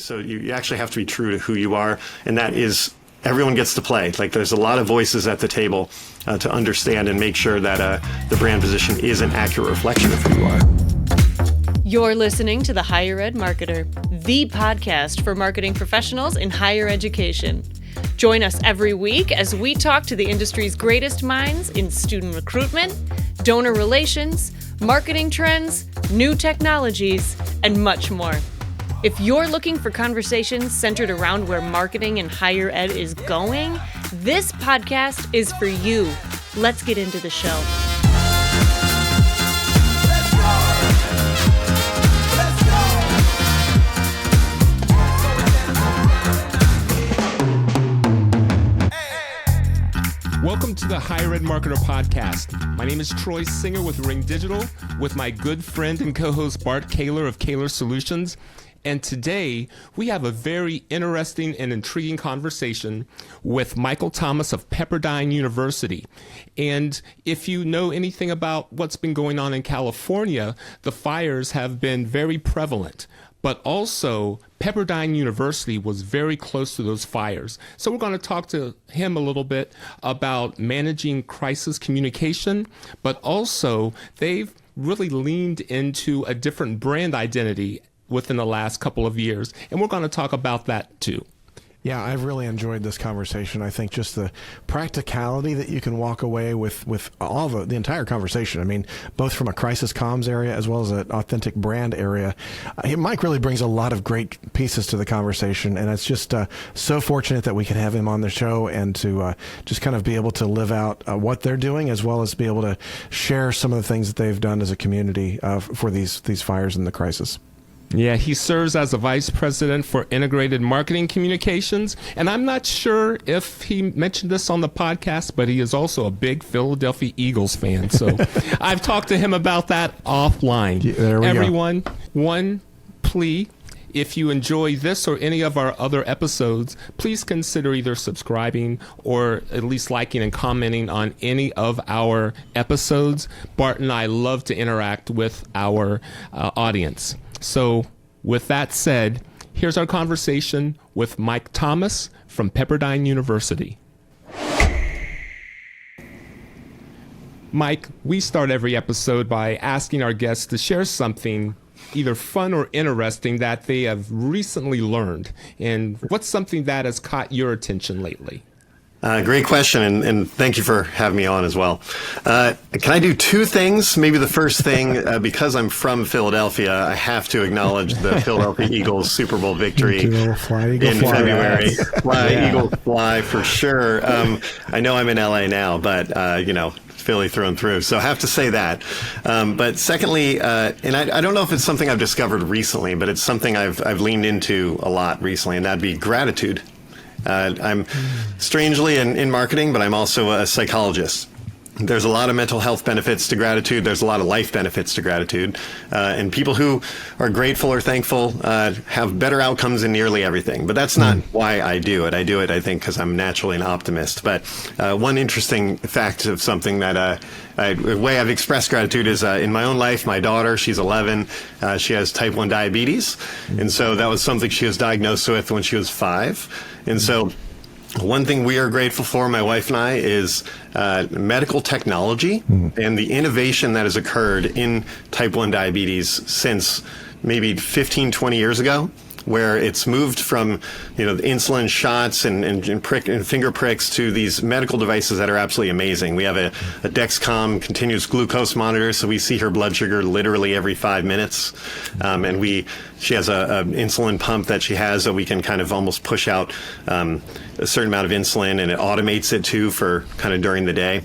So you actually have to be true to who you are, and that is everyone gets to play. Like there's a lot of voices at the table to understand and make sure that the brand position is an accurate reflection of who you are. You're listening to The Higher Ed Marketer, the podcast for marketing professionals in higher education. Join us every week as we talk to the industry's greatest minds in student recruitment, donor relations, marketing trends, new technologies, and much more. If you're looking for conversations centered around where marketing in higher ed is going, this podcast is for you. Let's get into the show. Welcome to the Higher Ed Marketer Podcast. My name is Troy Singer with Ring Digital, with my good friend and co-host Bart Kaler of Kaler Solutions. And today we have a very interesting and intriguing conversation with Michael Thomas of Pepperdine University. And if you know anything about what's been going on in California, the fires have been very prevalent. But also, Pepperdine University was very close to those fires. So we're going to talk to him a little bit about managing crisis communication, but also they've really leaned into a different brand identity within the last couple of years. And we're going to talk about that too. Yeah, I've really enjoyed this conversation. I think just the practicality that you can walk away with all the entire conversation. I mean, both from a crisis comms area as well as an authentic brand area. Mike really brings a lot of great pieces to the conversation, and it's just so fortunate that we could have him on the show and to just kind of be able to live out what they're doing, as well as be able to share some of the things that they've done as a community for these fires and the crisis. Yeah, he serves as a vice president for integrated marketing communications. And I'm not sure if he mentioned this on the podcast, but he is also a big Philadelphia Eagles fan. So I've talked to him about that offline. Yeah, there we Everyone, go. One plea. If you enjoy this or any of our other episodes, please consider either subscribing or at least liking and commenting on any of our episodes. Bart and I love to interact with our audience. So with that said, here's our conversation with Mike Thomas from Pepperdine University. Mike, we start every episode by asking our guests to share something either fun or interesting that they have recently learned. And what's something that has caught your attention lately? Great question, and thank you for having me on as well. Can I do two things? Maybe the first thing, because I'm from Philadelphia, I have to acknowledge the Philadelphia Eagles Super Bowl victory in February. Fly, Eagles fly for sure. I know I'm in LA now, but Philly through and through. So I have to say that. But secondly, and I don't know if it's something I've discovered recently, but it's something I've leaned into a lot recently, and that'd be gratitude. I'm strangely in marketing, but I'm also a psychologist. There's a lot of mental health benefits to gratitude. There's a lot of life benefits to gratitude. And people who are grateful or thankful have better outcomes in nearly everything. But that's not why I do it. I do it, I think, because I'm naturally an optimist. But one interesting fact of something that the way I've expressed gratitude is in my own life, my daughter, she's 11, she has type 1 diabetes. And so that was something she was diagnosed with when she was 5. And so one thing we are grateful for, my wife and I, is medical technology and the innovation that has occurred in type 1 diabetes since maybe 15, 20 years ago, where it's moved from, the insulin shots and finger pricks to these medical devices that are absolutely amazing. We have a Dexcom continuous glucose monitor, so we see her blood sugar literally every 5 minutes. And she has a insulin pump that she has that we can kind of almost push out a certain amount of insulin, and it automates it too for kind of during the day.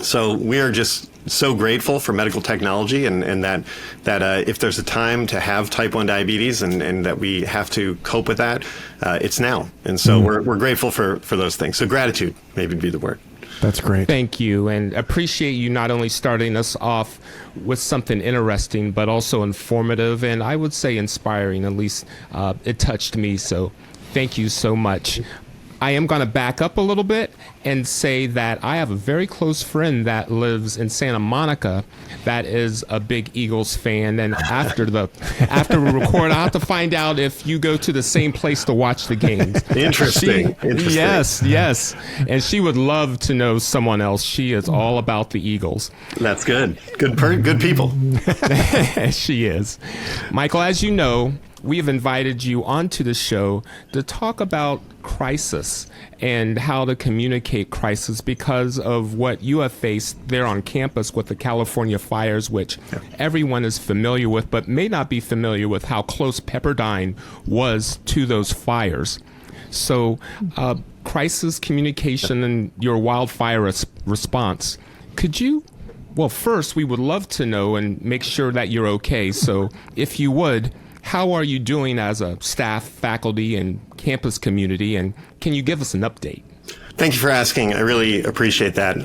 So we are just so grateful for medical technology and that if there's a time to have type 1 diabetes and that we have to cope with that, it's now. And so we're grateful for those things. So gratitude maybe would be the word. That's great. Thank you, and appreciate you not only starting us off with something interesting, but also informative and I would say inspiring. At least it touched me. So thank you so much. I am going to back up a little bit and say that I have a very close friend that lives in Santa Monica that is a big Eagles fan. And after we record, I'll have to find out if you go to the same place to watch the games. Interesting. Yes. And she would love to know someone else. She is all about the Eagles. That's good. Good people. She is. Michael, as you know, we have invited you onto the show to talk about crisis and how to communicate crisis because of what you have faced there on campus with the California fires, which everyone is familiar with, but may not be familiar with how close Pepperdine was to those fires. So, crisis communication and your wildfire response. Could you, well, first, we would love to know and make sure that you're okay. So, if you would, how are you doing as a staff, faculty, and campus community? And can you give us an update? Thank you for asking. I really appreciate that.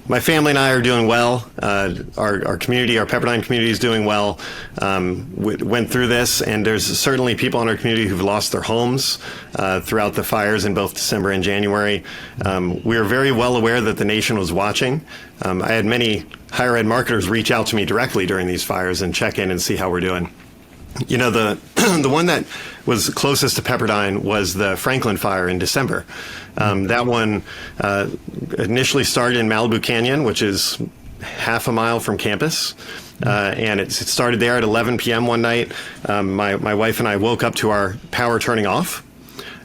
My family and I are doing well. Our community, our Pepperdine community is doing well. We went through this, and there's certainly people in our community who've lost their homes throughout the fires in both December and January. We are very well aware that the nation was watching. I had many higher ed marketers reach out to me directly during these fires and check in and see how we're doing. You know, the one that was closest to Pepperdine was the Franklin fire in December. That one initially started in Malibu Canyon, which is half a mile from campus. And it started there at 11 p.m. one night. My wife and I woke up to our power turning off.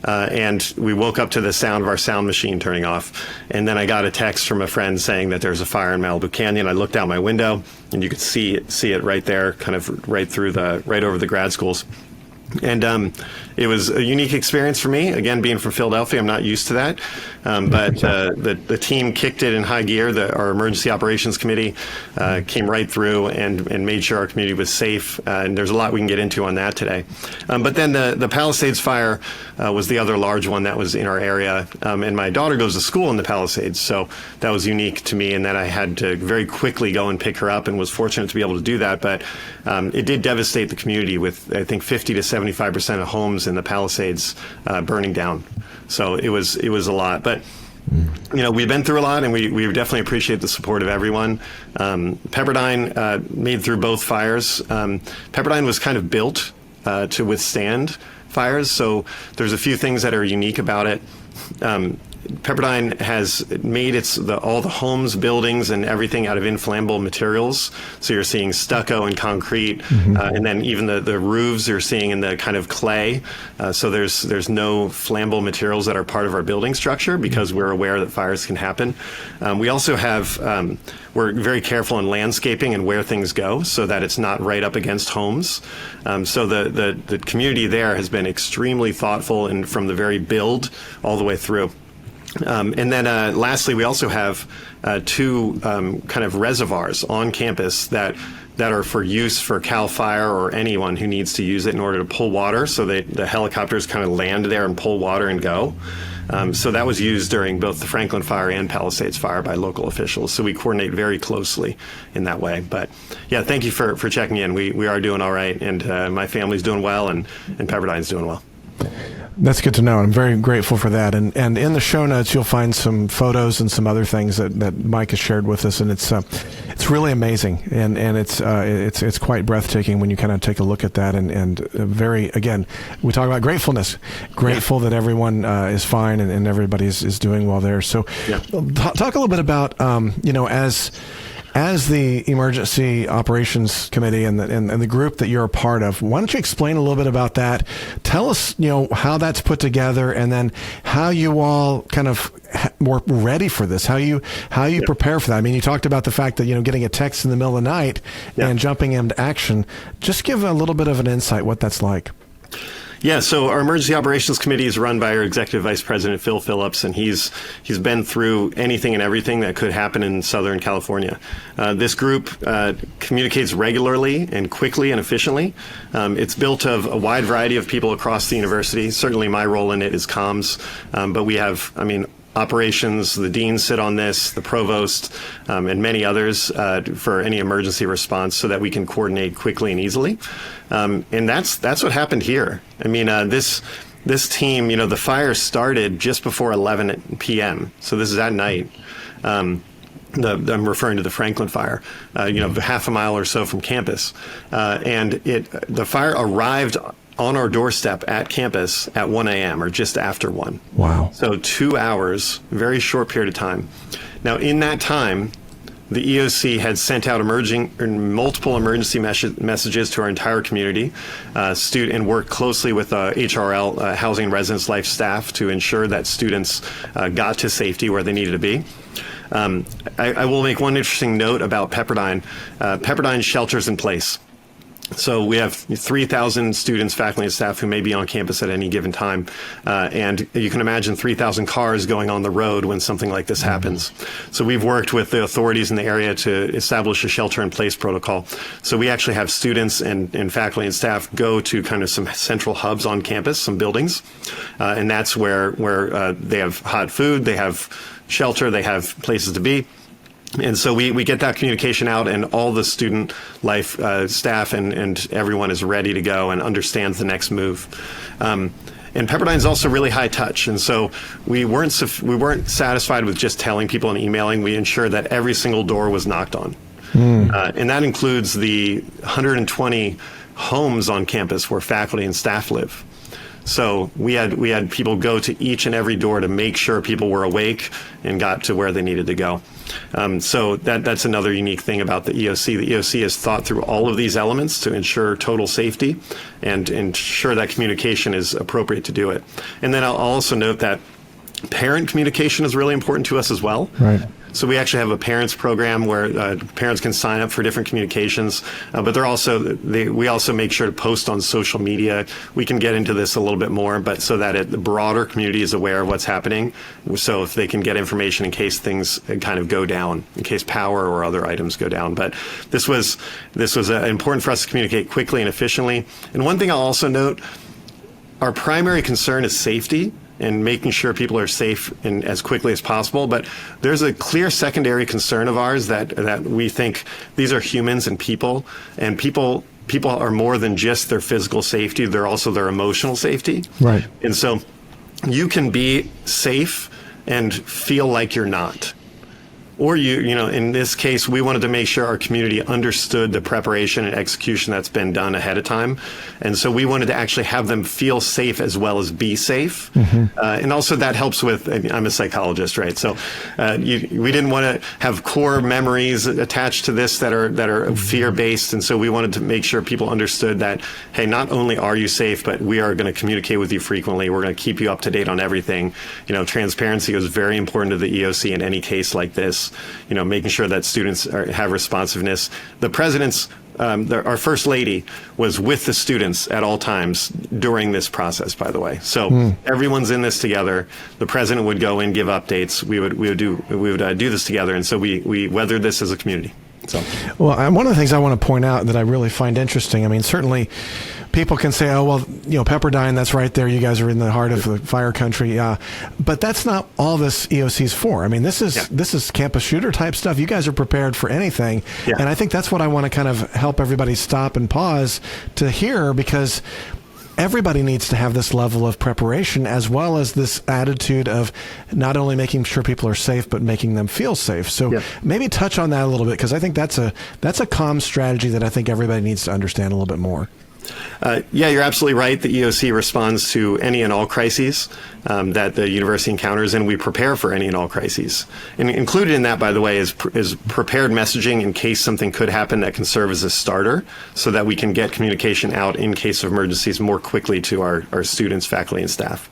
And we woke up to the sound of our sound machine turning off. And then I got a text from a friend saying that there's a fire in Malibu Canyon. I looked out my window, and you could see it right there, kind of right over the grad schools. And it was a unique experience for me. Again, being from Philadelphia, I'm not used to that. But the team kicked it in high gear. Our emergency operations committee came right through and made sure our community was safe. And there's a lot we can get into on that today. But then the Palisades fire was the other large one that was in our area. And my daughter goes to school in the Palisades, so that was unique to me. And that I had to very quickly go and pick her up, and was fortunate to be able to do that. But it did devastate the community with, I think, 50 to 75% of homes in the Palisades burning down. So it was a lot. But you know, we've been through a lot, and we definitely appreciate the support of everyone. Pepperdine made through both fires. Pepperdine was kind of built to withstand fires, so there's a few things that are unique about it. Pepperdine has made all the homes, buildings, and everything out of inflammable materials. So you're seeing stucco and concrete, and then even the roofs you're seeing in the kind of clay. So there's no flammable materials that are part of our building structure because we're aware that fires can happen. We also have we're very careful in landscaping and where things go so that it's not right up against homes. So the community there has been extremely thoughtful, and from the very build all the way through. And then lastly, we also have two kind of reservoirs on campus that are for use for CAL FIRE or anyone who needs to use it in order to pull water. So the helicopters kind of land there and pull water and go. So that was used during both the Franklin fire and Palisades fire by local officials. So we coordinate very closely in that way. But yeah, thank you for checking in. We are doing all right, and my family's doing well, and Pepperdine's doing well. That's good to know. I'm very grateful for that. And in the show notes, you'll find some photos and some other things that Mike has shared with us, and it's really amazing, and it's quite breathtaking when you kind of take a look at that. And very, again, we talk about gratefulness, grateful that everyone is fine and everybody is doing well there. So, talk a little bit about as the Emergency Operations Committee and the group that you're a part of, why don't you explain a little bit about that? Tell us, how that's put together, and then how you all kind of were ready for this, how you prepare for that. I mean, you talked about the fact that, getting a text in the middle of the night and jumping into action. Just give a little bit of an insight what that's like. Yeah, so our Emergency Operations Committee is run by our Executive Vice President, Phil Phillips, and he's been through anything and everything that could happen in Southern California. This group communicates regularly and quickly and efficiently. It's built of a wide variety of people across the university. Certainly my role in it is comms, but we have, operations, the deans sit on this, the provost, and many others for any emergency response so that we can coordinate quickly and easily. And that's what happened here. This this team, the fire started just before 11 p.m. So this is at night. I'm referring to the Franklin fire, half a mile or so from campus. And the fire arrived on our doorstep at campus at 1 a.m. or just after 1. Wow. So 2 hours, very short period of time. Now, in that time, the EOC had sent out multiple emergency messages to our entire community, and worked closely with HRL, Housing Residence Life staff, to ensure that students got to safety where they needed to be. I will make one interesting note about Pepperdine. Pepperdine shelters in place. So we have 3,000 students, faculty, and staff who may be on campus at any given time. And you can imagine 3,000 cars going on the road when something like this happens. So we've worked with the authorities in the area to establish a shelter-in-place protocol. So we actually have students and faculty and staff go to kind of some central hubs on campus, some buildings. And that's where they have hot food, they have shelter, they have places to be. And so we get that communication out, and all the student life staff and everyone is ready to go and understands the next move. And Pepperdine's also really high touch, and so we weren't satisfied with just telling people and emailing. We ensured that every single door was knocked on, and that includes the 120 homes on campus where faculty and staff live. So we had people go to each and every door to make sure people were awake and got to where they needed to go. So that's another unique thing about the EOC. The EOC has thought through all of these elements to ensure total safety and ensure that communication is appropriate to do it. And then I'll also note that parent communication is really important to us as well. Right. So we actually have a parents program where parents can sign up for different communications, but we also make sure to post on social media. We can get into this a little bit more, but so that the broader community is aware of what's happening. So if they can get information in case things kind of go down, in case power or other items go down. But this was important for us to communicate quickly and efficiently. And one thing I'll also note, our primary concern is safety and making sure people are safe and as quickly as possible. But there's a clear secondary concern of ours that we think these are humans and people are more than just their physical safety. They're also their emotional safety. Right. And so you can be safe and feel like you're not. Or in this case, we wanted to make sure our community understood the preparation and execution that's been done ahead of time. And so we wanted to actually have them feel safe as well as be safe. Mm-hmm. And also that helps with, I'm a psychologist, right? So we didn't want to have core memories attached to this that are fear-based. And so we wanted to make sure people understood that, hey, not only are you safe, but we are going to communicate with you frequently. We're going to keep you up to date on everything. Transparency was very important to the EOC in any case like this. Making sure that students have responsiveness. The president's, our first lady was with the students at all times during this process, by the way. So everyone's in this together. The president would go and give updates. We would do this together. And so we weathered this as a community. So, well, one of the things I want to point out that I really find interesting, I mean, certainly people can say, oh, well, Pepperdine, that's right there. You guys are in the heart of the fire country. But that's not all this EOC is for. I mean, this is campus shooter type stuff. You guys are prepared for anything. Yeah. And I think that's what I want to kind of help everybody stop and pause to hear, because everybody needs to have this level of preparation, as well as this attitude of not only making sure people are safe, but making them feel safe. So maybe touch on that a little bit, because I think that's a comm strategy that I think everybody needs to understand a little bit more. Yeah, you're absolutely right. The EOC responds to any and all crises that the university encounters, and we prepare for any and all crises. And included in that, by the way, is prepared messaging in case something could happen that can serve as a starter, so that we can get communication out in case of emergencies more quickly to our students, faculty, and staff.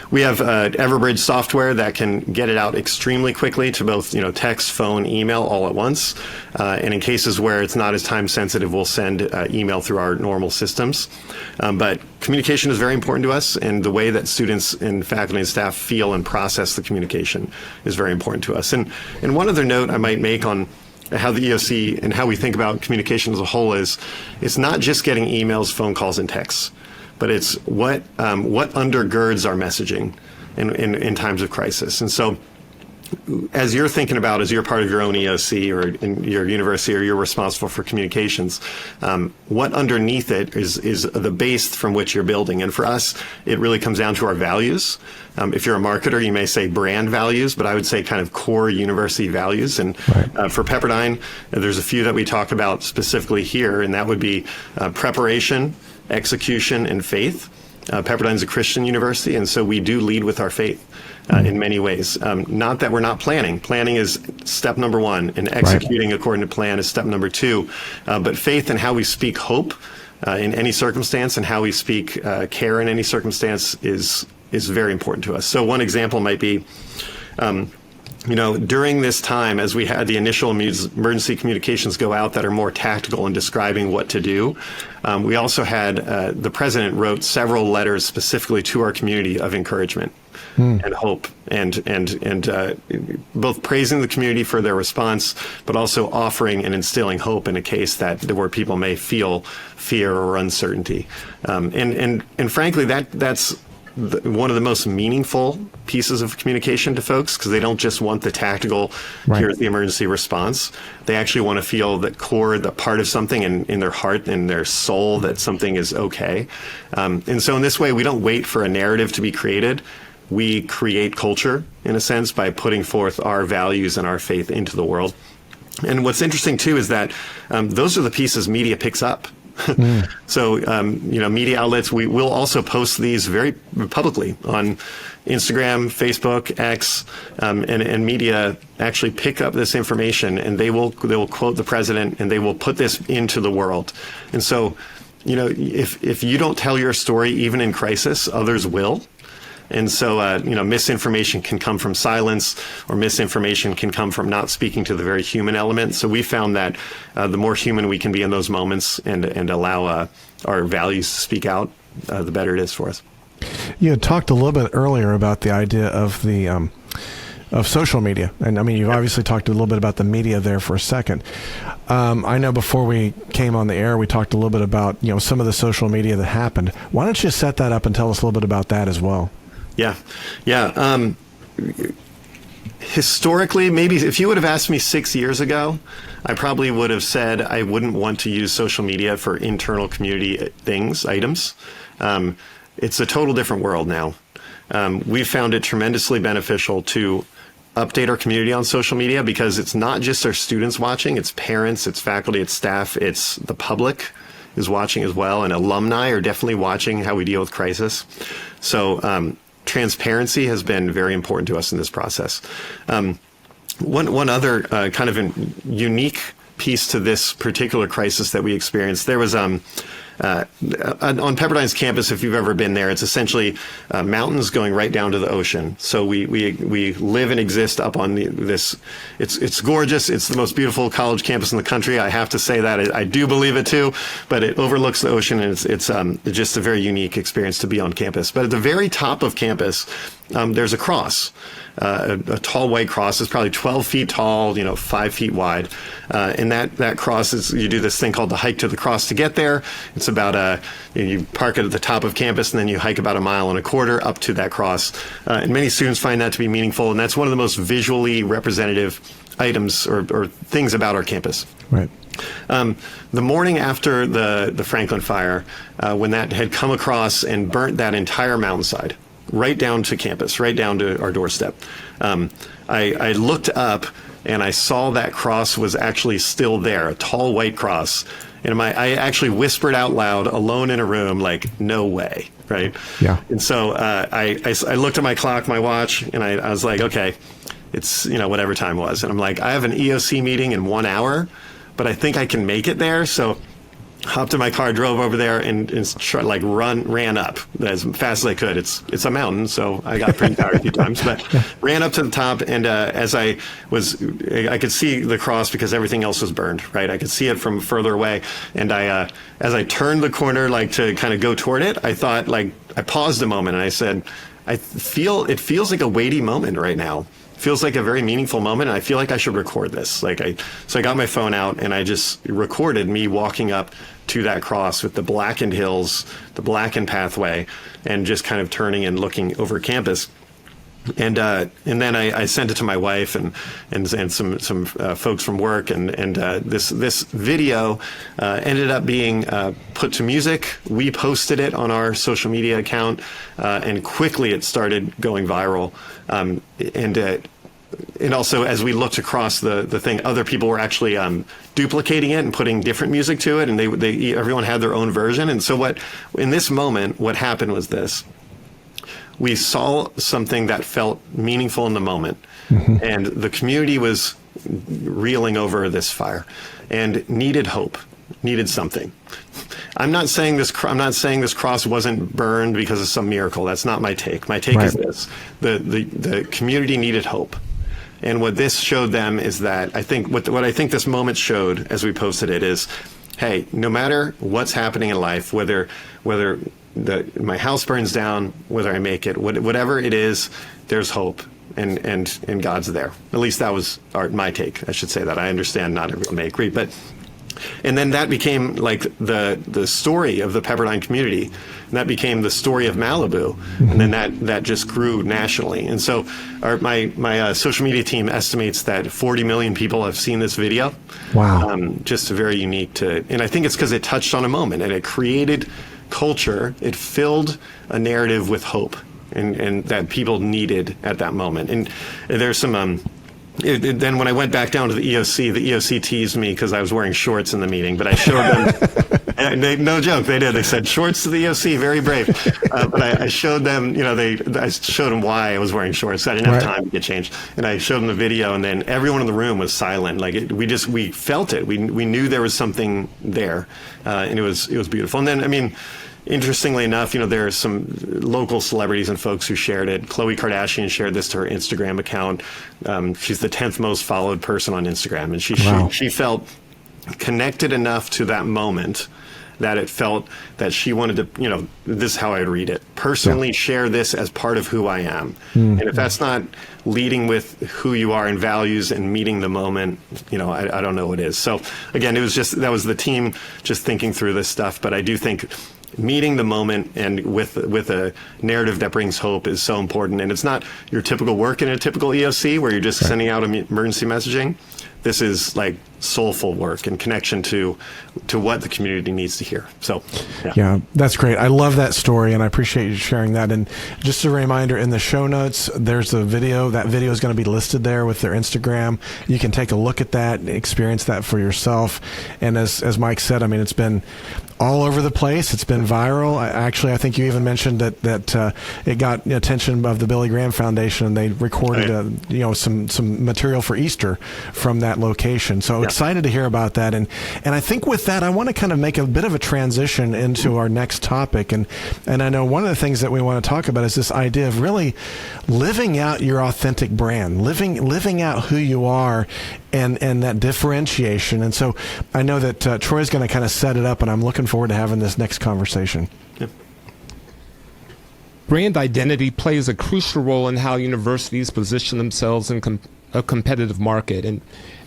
We have Everbridge software that can get it out extremely quickly to both text, phone, email all at once. And in cases where it's not as time sensitive, we'll send email through our normal systems. But communication is very important to us, and the way that students and faculty and staff feel and process the communication is very important to us. And one other note I might make on how the EOC and how we think about communication as a whole is, it's not just getting emails, phone calls, and texts, but it's what undergirds our messaging in times of crisis. And so as you're thinking about, as you're part of your own EOC or in your university, or you're responsible for communications, what underneath it is the base from which you're building. And for us, it really comes down to our values. If you're a marketer, you may say brand values, but I would say kind of core university values. And for Pepperdine, there's a few that we talk about specifically here, and that would be preparation, execution, and faith. Pepperdine's a Christian university, and so we do lead with our faith in many ways. Not that we're not planning. Planning is step number one, and executing according to plan is step number two. But faith and how we speak hope in any circumstance, and how we speak care in any circumstance is very important to us. So one example might be, during this time, as we had the initial emergency communications go out that are more tactical in describing what to do, we also had the president wrote several letters specifically to our community of encouragement and hope, and both praising the community for their response, but also offering and instilling hope in a case where people may feel fear or uncertainty. And frankly, that's one of the most meaningful pieces of communication to folks, because they don't just want the tactical, here's the emergency response. They actually want to feel that core, the part of something in their heart and their soul, that something is okay. And so in this way, we don't wait for a narrative to be created. We create culture, in a sense, by putting forth our values and our faith into the world. And what's interesting, too, is that those are the pieces media picks up. So, media outlets, we will also post these very publicly on Instagram, Facebook, X, and media actually pick up this information, and they will quote the president, and they will put this into the world. And so, if you don't tell your story, even in crisis, others will. And so, misinformation can come from silence, or misinformation can come from not speaking to the very human element. So we found that the more human we can be in those moments and allow our values to speak out, the better it is for us. You had talked a little bit earlier about the idea of the of social media. And I mean, you've obviously talked a little bit about the media there for a second. I know before we came on the air, we talked a little bit about, some of the social media that happened. Why don't you set that up and tell us a little bit about that as well? Yeah. Historically, maybe if you would have asked me 6 years ago, I probably would have said I wouldn't want to use social media for internal community items. It's a total different world now. We've found it tremendously beneficial to update our community on social media, because it's not just our students watching, it's parents, it's faculty, it's staff, it's the public is watching as well, and alumni are definitely watching how we deal with crisis. So transparency has been very important to us in this process. One other kind of unique piece to this particular crisis that we experienced, there was on Pepperdine's campus, if you've ever been there, it's essentially mountains going right down to the ocean. So we live and exist up on this. It's gorgeous. It's the most beautiful college campus in the country. I have to say that. I do believe it too, but it overlooks the ocean, and it's just a very unique experience to be on campus. But at the very top of campus, there's a cross. A tall white cross is probably 12 feet tall, 5 feet wide. And that cross is, you do this thing called the hike to the cross to get there. It's about you park it at the top of campus, and then you hike about 1.25 miles up to that cross. And many students find that to be meaningful, and that's one of the most visually representative items or things about our campus. Right. The morning after the Franklin fire, when that had come across and burnt that entire mountainside, right down to campus, right down to our doorstep, I looked up and I saw that cross was actually still there, a tall white cross. And I actually whispered out loud, alone in a room, like, no way, right? Yeah. And so I looked at my clock, my watch, and I was like, okay, it's, whatever time it was. And I'm like, I have an EOC meeting in 1 hour, but I think I can make it there. So hopped in my car, drove over there, and ran up as fast as I could. It's a mountain, so I got pretty tired a few times, but ran up to the top. And as I could see the cross because everything else was burned, right? I could see it from further away. And as I turned the corner, to kind of go toward it, I thought, I paused a moment, and I said, it feels like a weighty moment right now. Feels like a very meaningful moment, and I feel like I should record this. So I got my phone out, and I just recorded me walking up to that cross with the blackened hills, the blackened pathway, and just kind of turning and looking over campus. And then I sent it to my wife and some folks from work, and this video ended up being put to music. We posted it on our social media account, and quickly it started going viral. And also, as we looked across the thing, other people were actually duplicating it and putting different music to it, and everyone had their own version. And so in this moment, what happened was this. We saw something that felt meaningful in the moment, and the community was reeling over this fire and needed hope, needed something. I'm not saying this cross wasn't burned because of some miracle. That's not my take. My take is this: the community needed hope. And what this showed them is that what I think this moment showed as we posted it is, hey, no matter what's happening in life, whether my house burns down, whether I make it, whatever it is, there's hope, and God's there. At least that was my take. I should say that. I understand not everyone may agree, and then that became like the story of the Pepperdine community, and that became the story of Malibu, and then that just grew nationally. And so my social media team estimates that 40 million people have seen this video. Wow. Just very unique and I think it's because it touched on a moment, and it created culture. It filled a narrative with hope, and that people needed at that moment. And there's some then when I went back down to the EOC teased me because I was wearing shorts in the meeting, but I showed them, no joke, they did. They said, shorts to the EOC, very brave. But I showed them, I showed them why I was wearing shorts. I didn't have time to get changed. And I showed them the video, and then everyone in the room was silent. Like we felt it. We knew there was something there, and it was beautiful. And then, interestingly enough, there are some local celebrities and folks who shared it. Khloe Kardashian shared this to her Instagram account. She's the 10th most followed person on Instagram, and she felt connected enough to that moment that it felt that she wanted to, this is how I would read it, personally share this as part of who I am. And if that's not leading with who you are and values and meeting the moment, I don't know what is. So again, that was the team just thinking through this stuff. But I do think meeting the moment and with a narrative that brings hope is so important. And it's not your typical work in a typical EOC where you're just sending out emergency messaging. This is like soulful work and connection to what the community needs to hear. So, yeah, that's great. I love that story, and I appreciate you sharing that. And just a reminder, in the show notes, there's a video. That video is going to be listed there with their Instagram. You can take a look at that and experience that for yourself. And as Mike said, it's been all over the place. It's been viral. I think you even mentioned that it got attention of the Billy Graham Foundation, and they recorded some material for Easter from that location. So excited to hear about that. And I think with that, I want to kind of make a bit of a transition into our next topic. And I know one of the things that we want to talk about is this idea of really living out your authentic brand, living out who you are, and that differentiation. And so I know that Troy's going to kind of set it up, and I'm looking forward to having this next conversation. Yep. Brand identity plays a crucial role in how universities position themselves in a competitive market. And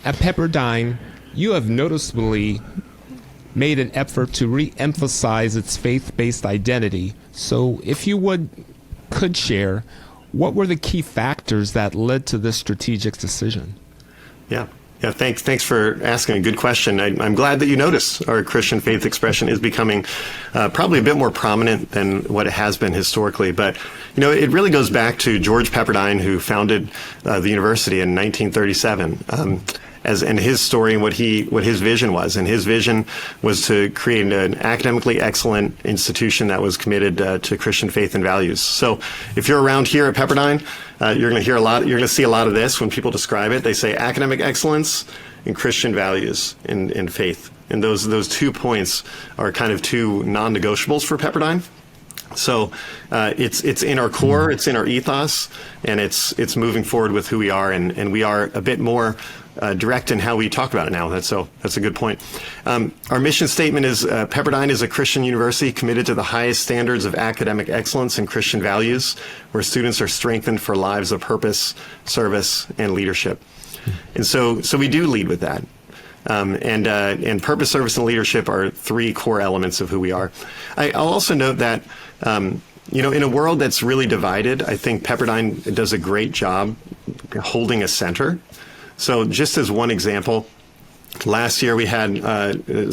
at Pepperdine, you have noticeably made an effort to re-emphasize its faith-based identity. So if you could share, what were the key factors that led to this strategic decision? Yeah, thanks for asking. A good question. I'm glad that you noticed our Christian faith expression is becoming probably a bit more prominent than what it has been historically. But, it really goes back to George Pepperdine, who founded the university in 1937. And his story and what his vision was. And his vision was to create an academically excellent institution that was committed to Christian faith and values. So if you're around here at Pepperdine, you're going to see a lot of this when people describe it. They say academic excellence and Christian values and faith. And those 2 points are kind of two non-negotiables for Pepperdine. So it's in our core, it's in our ethos, and it's moving forward with who we are, and we are a bit more direct in how we talk about it now. That's a good point. Our mission statement is Pepperdine is a Christian university committed to the highest standards of academic excellence and Christian values, where students are strengthened for lives of purpose, service, and leadership. And so we do lead with that. And purpose, service, and leadership are 3 core elements of who we are. I'll also note that in a world that's really divided, I think Pepperdine does a great job holding a center. So just as one example, last year we had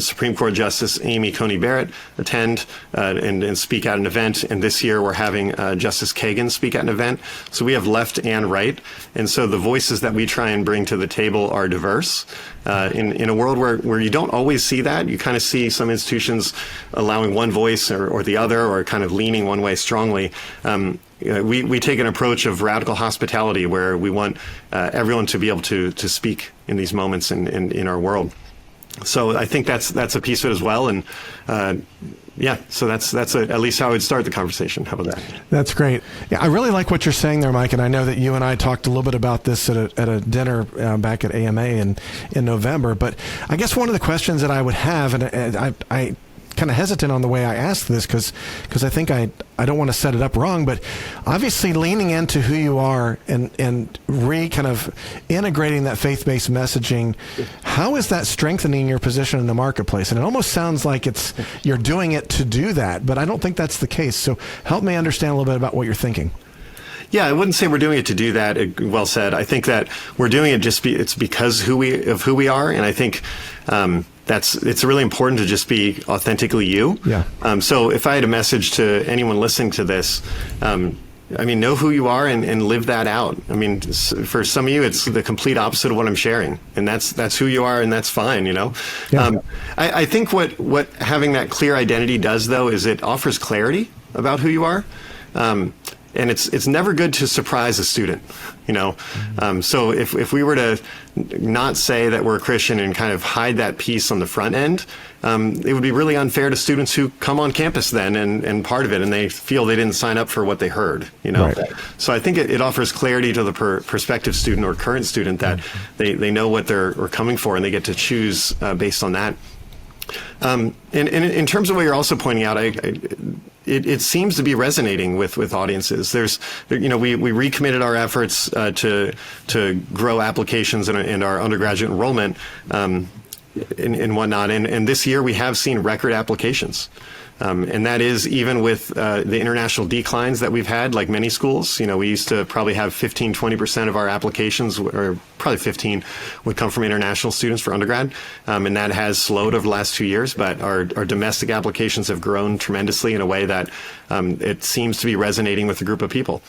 Supreme Court Justice Amy Coney Barrett attend and speak at an event, and this year we're having Justice Kagan speak at an event. So we have left and right, and so the voices that we try and bring to the table are diverse. In a world where you don't always see that, you kind of see some institutions allowing one voice or the other, or kind of leaning one way strongly. We take an approach of radical hospitality where we want everyone to be able to speak in these moments in our world. So I think that's a piece of it as well. And so that's at least how I would start the conversation. How about that? That's great. Yeah, I really like what you're saying there, Mike. And I know that you and I talked a little bit about this at a dinner back at AMA in November. But I guess one of the questions that I would have, and I kind of hesitant on the way I ask this because I think I don't want to set it up wrong, but obviously leaning into who you are and kind of integrating that faith-based messaging, how is that strengthening your position in the marketplace? And it almost sounds like you're doing it to do that, but I don't think that's the case. So help me understand a little bit about what you're thinking. Yeah, I wouldn't say we're doing it to do that. Well said. I think that we're doing it it's because of who we are, and I think it's really important to just be authentically you. Yeah. So if I had a message to anyone listening to this, know who you are and live that out. I mean, for some of you, it's the complete opposite of what I'm sharing, and that's who you are, and that's fine. Yeah. I think what having that clear identity does, though, is it offers clarity about who you are. And it's never good to surprise a student, So if we were to not say that we're a Christian and kind of hide that piece on the front end, it would be really unfair to students who come on campus then and part of it, and they feel they didn't sign up for what they heard, Right. So I think it offers clarity to the prospective student or current student that they know what they're coming for, and they get to choose based on that. And in terms of what you're also pointing out, it seems to be resonating with audiences. We recommitted our efforts to grow applications in our undergraduate enrollment and whatnot. And this year we have seen record applications. And that is even with the international declines that we've had, like many schools. We used to probably have 15-20% of our applications, or probably 15, would come from international students for undergrad. And that has slowed over the last 2 years, but our domestic applications have grown tremendously in a way that it seems to be resonating with a group of people.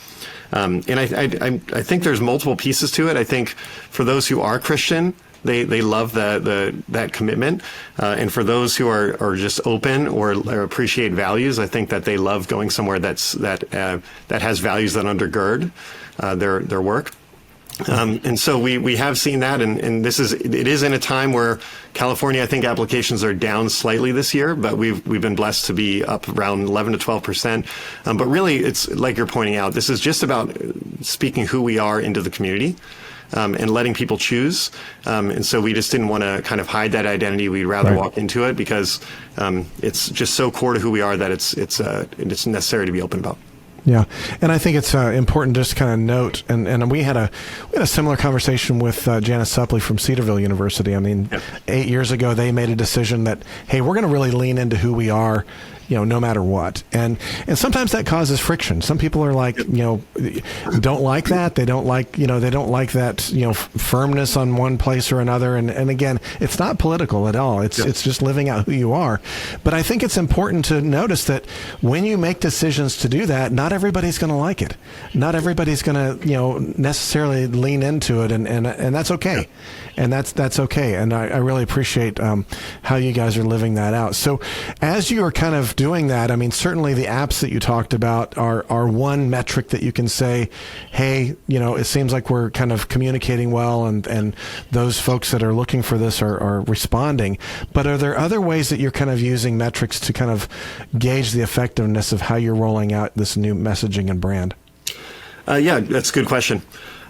And I think there's multiple pieces to it. I think for those who are Christian, they love that commitment, and for those who are just open or appreciate values, I think that they love going somewhere that has values that undergird their work. And so we have seen that, and it is in a time where California, I think applications are down slightly this year, but we've been blessed to be up around 11 to 12%. But really, it's like you're pointing out, this is just about speaking who we are into the community. And letting people choose. And so we just didn't want to kind of hide that identity. We'd rather walk into it because it's just so core to who we are that it's necessary to be open about. Yeah, and I think it's important just to kind of note, and we had a similar conversation with Janice Suppley from Cedarville University. I mean, 8 years ago, they made a decision that, hey, we're going to really lean into who we are, no matter what. And sometimes that causes friction. Some people are like, don't like that. They don't like, they don't like that, firmness on one place or another. And again, it's not political at all. It's just living out who you are. But I think it's important to notice that when you make decisions to do that, not everybody's going to like it. Not everybody's going to, necessarily lean into it. And that's okay. And that's okay. And I really appreciate how you guys are living that out. So as you are kind of doing that, I mean, certainly the apps that you talked about are one metric that you can say, hey, it seems like we're kind of communicating well, and those folks that are looking for this are responding. But are there other ways that you're kind of using metrics to kind of gauge the effectiveness of how you're rolling out this new messaging and brand? Yeah, that's a good question.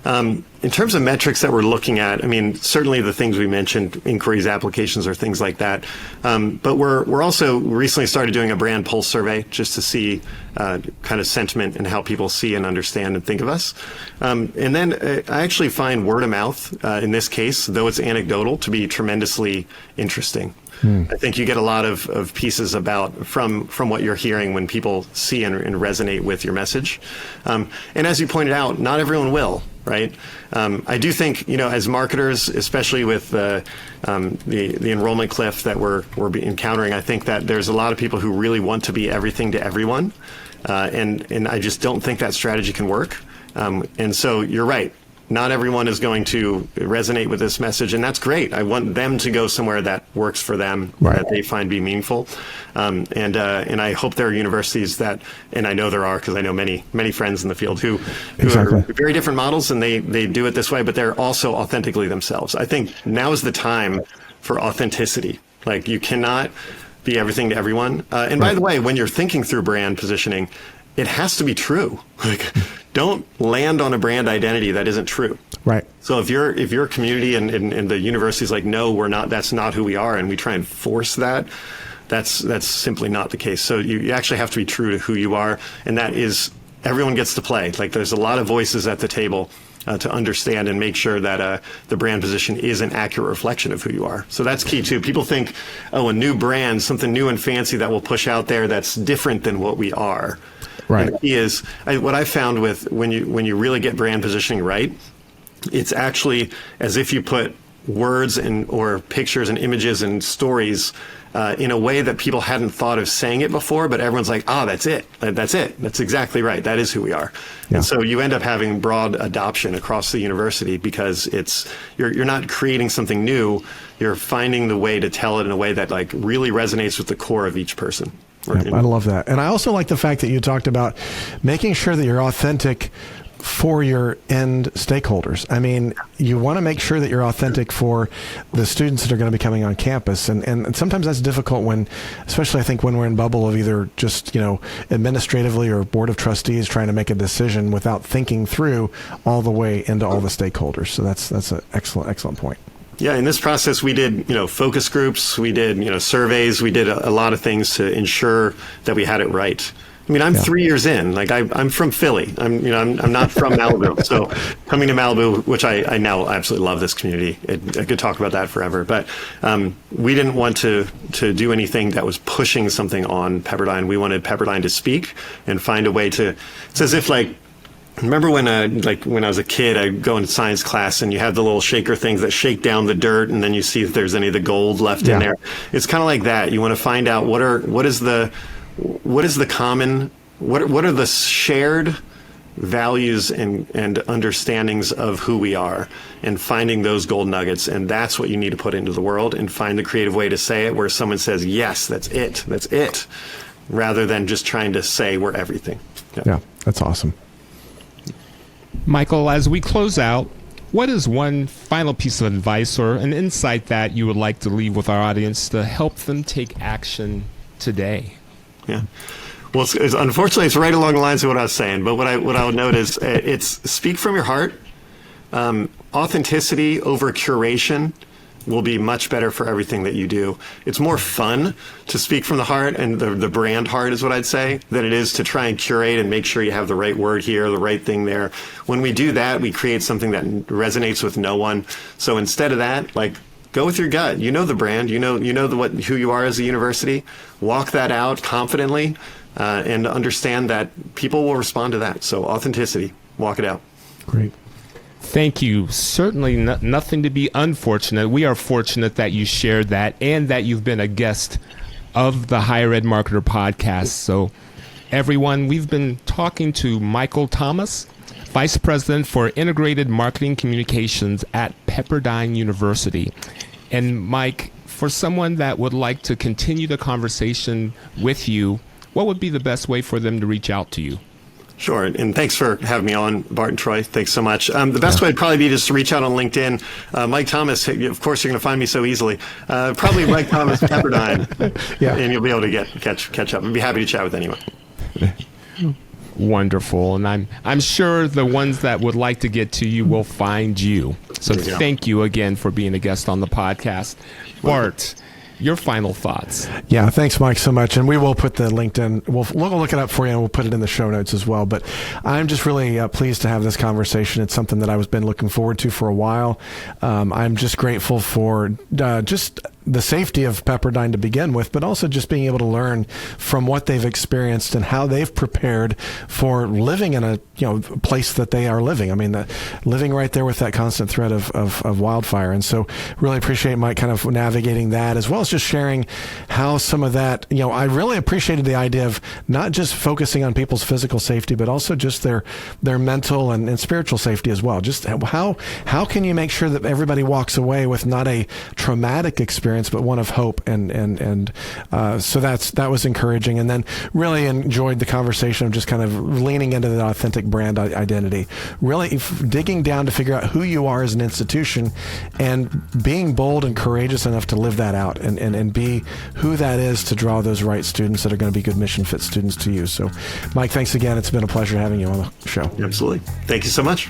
In terms of metrics that we're looking at, I mean, certainly the things we mentioned, inquiries, applications, or things like that. But we're also recently started doing a brand pulse survey just to see kind of sentiment and how people see and understand and think of us. And then I actually find word of mouth in this case, though it's anecdotal, to be tremendously interesting. I think you get a lot of pieces from what you're hearing when people see and resonate with your message. And as you pointed out, not everyone will, right? I do think, as marketers, especially with the enrollment cliff that we're encountering, I think that there's a lot of people who really want to be everything to everyone. And I just don't think that strategy can work. And so you're right. Not everyone is going to resonate with this message, and that's great. I want them to go somewhere that works for them, right, that they find be meaningful. And I hope there are universities that, and I know there are because I know many friends in the field who exactly, are very different models, and they do it this way, but they're also authentically themselves. I think now is the time for authenticity. Like, you cannot be everything to everyone. And by the way, when you're thinking through brand positioning, it has to be true. Like, don't land on a brand identity that isn't true. Right. So if your community and the university is like, no, we're not, that's not who we are, and we try and force that, that's simply not the case. So you actually have to be true to who you are, and that is, everyone gets to play. Like, there's a lot of voices at the table to understand and make sure that the brand position is an accurate reflection of who you are. So that's key too. People think, a new brand, something new and fancy that we'll push out there that's different than what we are. Right. And the key is, what I found with when you really get brand positioning right, it's actually as if you put words or pictures and images and stories in a way that people hadn't thought of saying it before, but everyone's like, that's it. That's it. That's exactly right. That is who we are. Yeah. And so you end up having broad adoption across the university because you're not creating something new. You're finding the way to tell it in a way that like really resonates with the core of each person. Yeah, I love that. And I also like the fact that you talked about making sure that you're authentic for your end stakeholders. I mean, you want to make sure that you're authentic for the students that are going to be coming on campus. And sometimes that's difficult especially I think when we're in bubble of either just, administratively or board of trustees trying to make a decision without thinking through all the way into all the stakeholders. So that's an excellent point. Yeah, in this process, we did, focus groups, we did, surveys, we did a lot of things to ensure that we had it right. I mean, I'm 3 years in. Like, I'm from Philly. I'm not from Malibu. So coming to Malibu, which I now absolutely love this community. I could talk about that forever. But we didn't want to do anything that was pushing something on Pepperdine. We wanted Pepperdine to speak and find a way to. It's as if remember when I was a kid, I'd go into science class and you have the little shaker things that shake down the dirt and then you see if there's any of the gold left in there. It's kind of like that. You want to find out what are the shared values and understandings of who we are, and finding those gold nuggets. And that's what you need to put into the world and find the creative way to say it where someone says, yes, that's it, rather than just trying to say we're everything. Yeah, that's awesome. Michael, as we close out, what is one final piece of advice or an insight that you would like to leave with our audience to help them take action today? Yeah. Well, unfortunately, it's right along the lines of what I was saying. But what I would note is it's speak from your heart. Authenticity over curation will be much better for everything that you do. It's more fun to speak from the heart, and the brand heart is what I'd say, than it is to try and curate and make sure you have the right word here, the right thing there. When we do that, we create something that resonates with no one. So instead of that, go with your gut. You know the brand. You know who you are as a university. Walk that out confidently, and understand that people will respond to that. So authenticity, walk it out. Great. Thank you. Certainly nothing to be unfortunate. We are fortunate that you shared that and that you've been a guest of the Higher Ed Marketer podcast. So everyone, we've been talking to Michael Thomas, Vice President for Integrated Marketing Communications at Pepperdine University. And Mike, for someone that would like to continue the conversation with you, what would be the best way for them to reach out to you? Sure, and thanks for having me on, Bart and Troy. Thanks so much. The best way would probably be just to reach out on LinkedIn. Mike Thomas, of course, you're going to find me so easily. Probably Mike Thomas Pepperdine, and you'll be able to catch up. I'd be happy to chat with anyone. Wonderful, and I'm sure the ones that would like to get to you will find you. So thank you again for being a guest on the podcast. Bart, your final thoughts. Yeah, thanks, Mike, so much. And we will put the LinkedIn, we'll look it up for you, and we'll put it in the show notes as well. But I'm just really pleased to have this conversation. It's something that I've been looking forward to for a while. I'm just grateful for just the safety of Pepperdine to begin with, but also just being able to learn from what they've experienced and how they've prepared for living in a place that they are living. I mean, living right there with that constant threat of wildfire. And so really appreciate Mike kind of navigating that, as well as just sharing how some of that, I really appreciated the idea of not just focusing on people's physical safety, but also just their mental and spiritual safety as well. Just how can you make sure that everybody walks away with not a traumatic experience, but one of hope, and so that was encouraging. And then really enjoyed the conversation of just kind of leaning into the authentic brand identity, really digging down to figure out who you are as an institution, and being bold and courageous enough to live that out and be who that is to draw those right students that are going to be good mission fit students to you. So, Mike, thanks again. It's been a pleasure having you on the show. Absolutely. Thank you so much.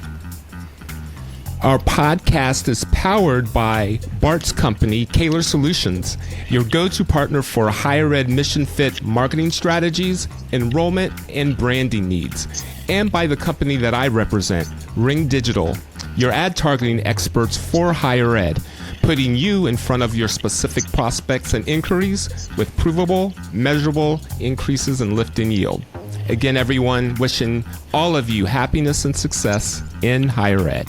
Our podcast is powered by Bart's company, Kaler Solutions, your go-to partner for higher ed mission fit marketing strategies, enrollment, and branding needs, and by the company that I represent, Ring Digital, your ad targeting experts for higher ed, putting you in front of your specific prospects and inquiries with provable, measurable increases in lift and yield. Again, everyone, wishing all of you happiness and success in higher ed.